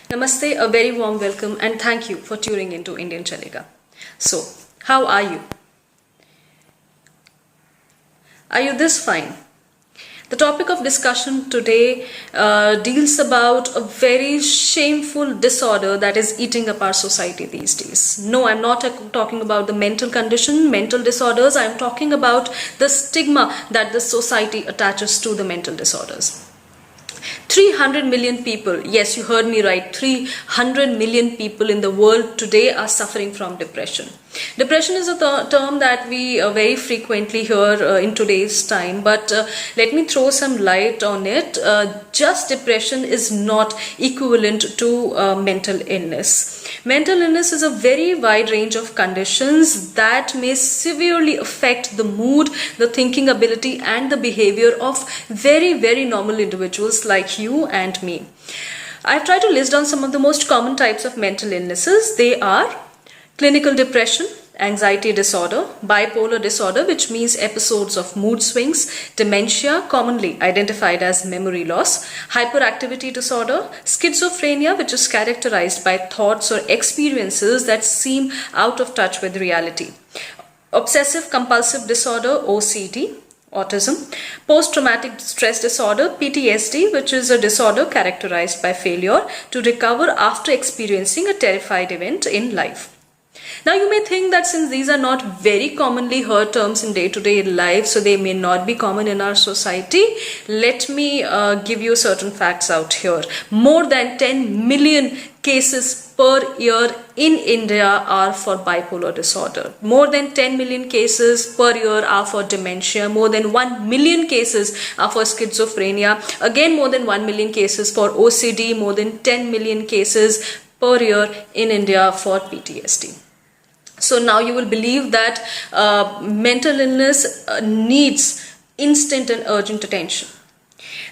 Namaste, a very warm welcome and thank you for tuning into Indian Chalega. So, how are you? Are you this fine? The topic of discussion today deals about a very shameful disorder that is eating up our society these days. No, I'm not talking about the mental condition, mental disorders. I'm talking about the stigma that the society attaches to the mental disorders. 300 million people, yes, you heard me right, 300 million people in the world today are suffering from depression. Depression is a term that we very frequently hear in today's time, but let me throw some light on it. Just depression is not equivalent to mental illness. Mental illness is a very wide range of conditions that may severely affect the mood, the thinking ability and the behavior of very normal individuals like you and me. I've tried to list down some of the most common types of mental illnesses. They are clinical depression, anxiety disorder, bipolar disorder, which means episodes of mood swings, dementia, commonly identified as memory loss, hyperactivity disorder, schizophrenia, which is characterized by thoughts or experiences that seem out of touch with reality, obsessive compulsive disorder, OCD, autism, post-traumatic stress disorder, PTSD, which is a disorder characterized by failure to recover after experiencing a terrified event in life. Now you may think that since these are not very commonly heard terms in day-to-day life, so they may not be common in our society. Let me give you certain facts out here. More than 10 million cases per year in India are for bipolar disorder. More than 10 million cases per year are for dementia. More than 1 million cases are for schizophrenia. Again, more than 1 million cases for OCD. More than 10 million cases per year in India for PTSD. So now you will believe that mental illness needs instant and urgent attention.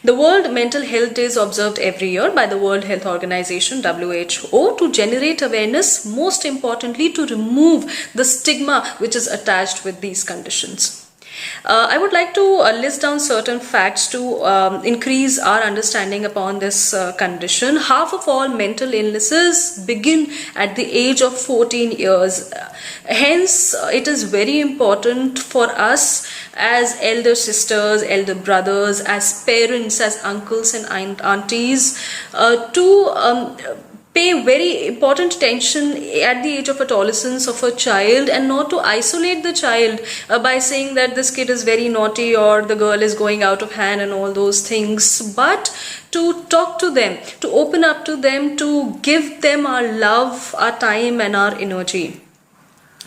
The World Mental Health Day is observed every year by the World Health Organization, WHO, to generate awareness, most importantly to remove the stigma which is attached with these conditions. I would like to list down certain facts to increase our understanding upon this condition. Half of all mental illnesses begin at the age of 14 years. Hence, it is very important for us as elder sisters, elder brothers, as parents, as uncles and aunties to pay very important attention at the age of adolescence of a child, and not to isolate the child by saying that this kid is very naughty or the girl is going out of hand and all those things, but to talk to them, to open up to them, to give them our love, our time and our energy.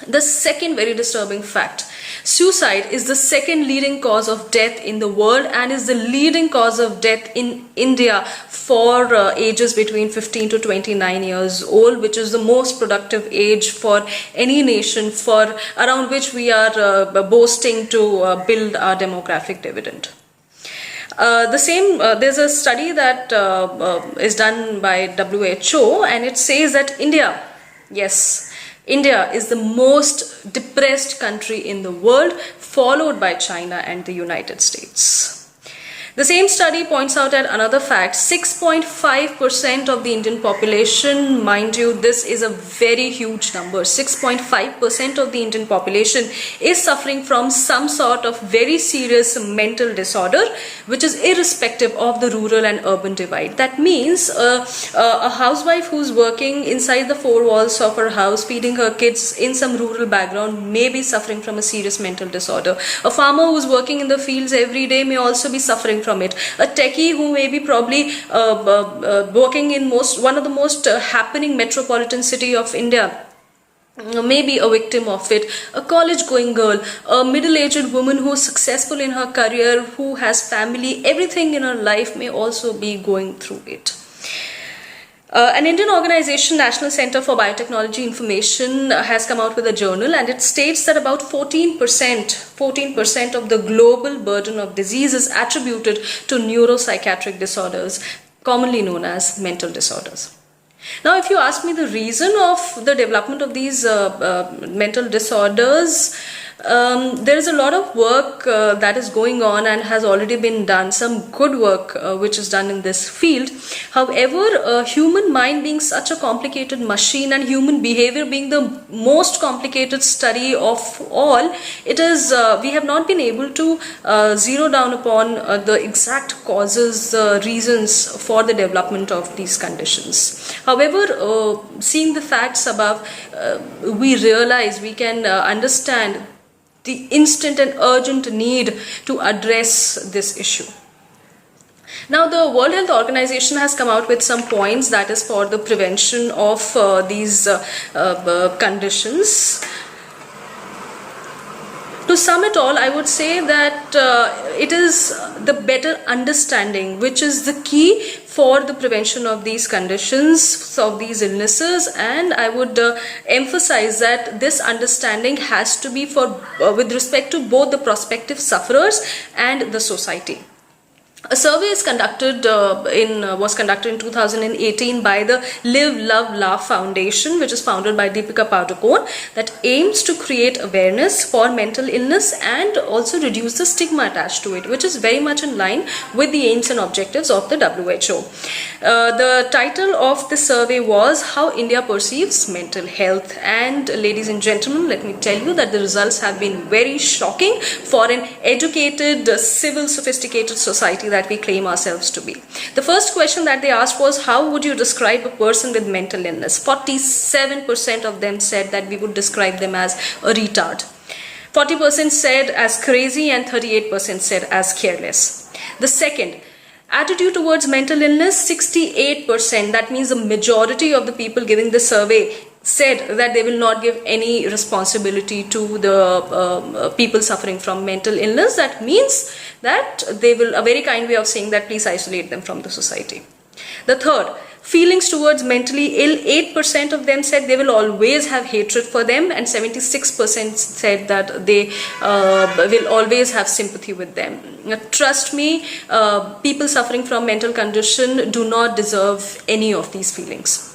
The second very disturbing fact: suicide is the second leading cause of death in the world and is the leading cause of death in India for ages between 15 to 29 years old, which is the most productive age for any nation, for around which we are boasting to build our demographic dividend. There's a study that is done by WHO, and it says that India is the most depressed country in the world, followed by China and the United States. The same study points out at another fact: 6.5% of the Indian population, mind you, this is a very huge number, 6.5% of the Indian population is suffering from some sort of very serious mental disorder, which is irrespective of the rural and urban divide. That means a housewife who's working inside the four walls of her house, feeding her kids in some rural background, may be suffering from a serious mental disorder. A farmer who's working in the fields every day may also be suffering from it. A techie who may be probably working in one of the most happening metropolitan city of India may be a victim of it. A college going girl, a middle-aged woman who is successful in her career, who has family, everything in her life, may also be going through it. An Indian organization, National Center for Biotechnology Information, has come out with a journal, and it states that about 14% of the global burden of disease is attributed to neuropsychiatric disorders, commonly known as mental disorders. Now, if you ask me the reason of the development of these mental disorders, There is a lot of work that is going on and has already been done, some good work which is done in this field. However, human mind being such a complicated machine and human behavior being the most complicated study of all, it is we have not been able to zero down upon the exact causes, reasons for the development of these conditions. However, seeing the facts above, we realize, we can understand the instant and urgent need to address this issue. Now, the World Health Organization has come out with some points that is for the prevention of these conditions. To sum it all, I would say that it is the better understanding which is the key for the prevention of these conditions, of these illnesses, and I would emphasize that this understanding has to be for with respect to both the prospective sufferers and the society. A survey is was conducted in 2018 by the Live, Love, Laugh Foundation, which is founded by Deepika Padukone, that aims to create awareness for mental illness and also reduce the stigma attached to it, which is very much in line with the aims and objectives of the WHO. The title of the survey was How India Perceives Mental Health, and ladies and gentlemen, let me tell you that the results have been very shocking for an educated, civil, sophisticated society that we claim ourselves to be. The first question that they asked was, how would you describe a person with mental illness? 47% of them said that we would describe them as a retard. 40% said as crazy and 38% said as careless. The second, attitude towards mental illness, 68%, that means the majority of the people giving the survey said that they will not give any responsibility to the people suffering from mental illness. That means that they will, a very kind way of saying that, please isolate them from the society. The third, feelings towards mentally ill, 8% of them said they will always have hatred for them, and 76% said that they will always have sympathy with them. Trust me, people suffering from mental condition do not deserve any of these feelings.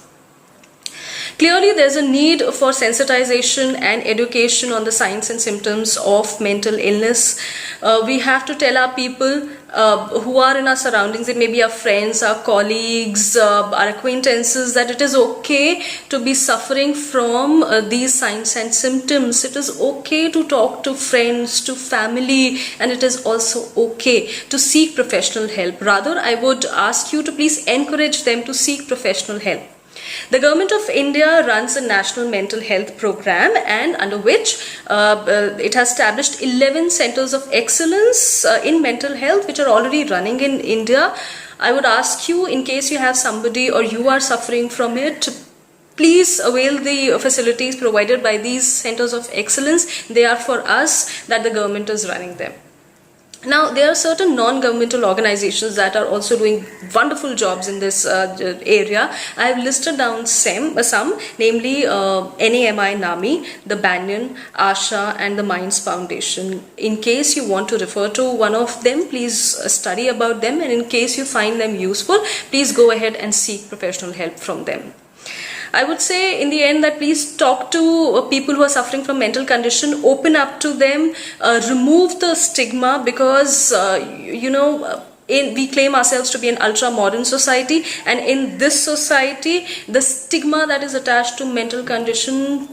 Clearly, there's a need for sensitization and education on the signs and symptoms of mental illness. We have to tell our people who are in our surroundings, it may be our friends, our colleagues, our acquaintances, that it is okay to be suffering from these signs and symptoms. It is okay to talk to friends, to family, and it is also okay to seek professional help. Rather, I would ask you to please encourage them to seek professional help. The Government of India runs a national mental health program, and under which it has established 11 centers of excellence in mental health which are already running in India. I would ask you, in case you have somebody or you are suffering from it, please avail the facilities provided by these centers of excellence. They are for us, that the government is running them. Now, there are certain non-governmental organizations that are also doing wonderful jobs in this area. I have listed down some, namely NAMI NAMI, the Banyan, ASHA, and the Minds Foundation. In case you want to refer to one of them, please study about them, and in case you find them useful, please go ahead and seek professional help from them. I would say in the end that please talk to people who are suffering from mental condition, open up to them, remove the stigma, because we claim ourselves to be an ultra modern society, and in this society the stigma that is attached to mental condition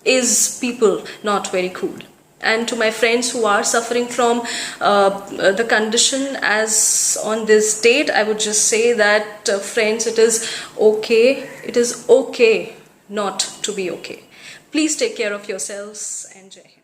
is people not very cool. And to my friends who are suffering from the condition as on this date, I would just say that friends, it is okay not to be okay. Please take care of yourselves, and Jai Hind.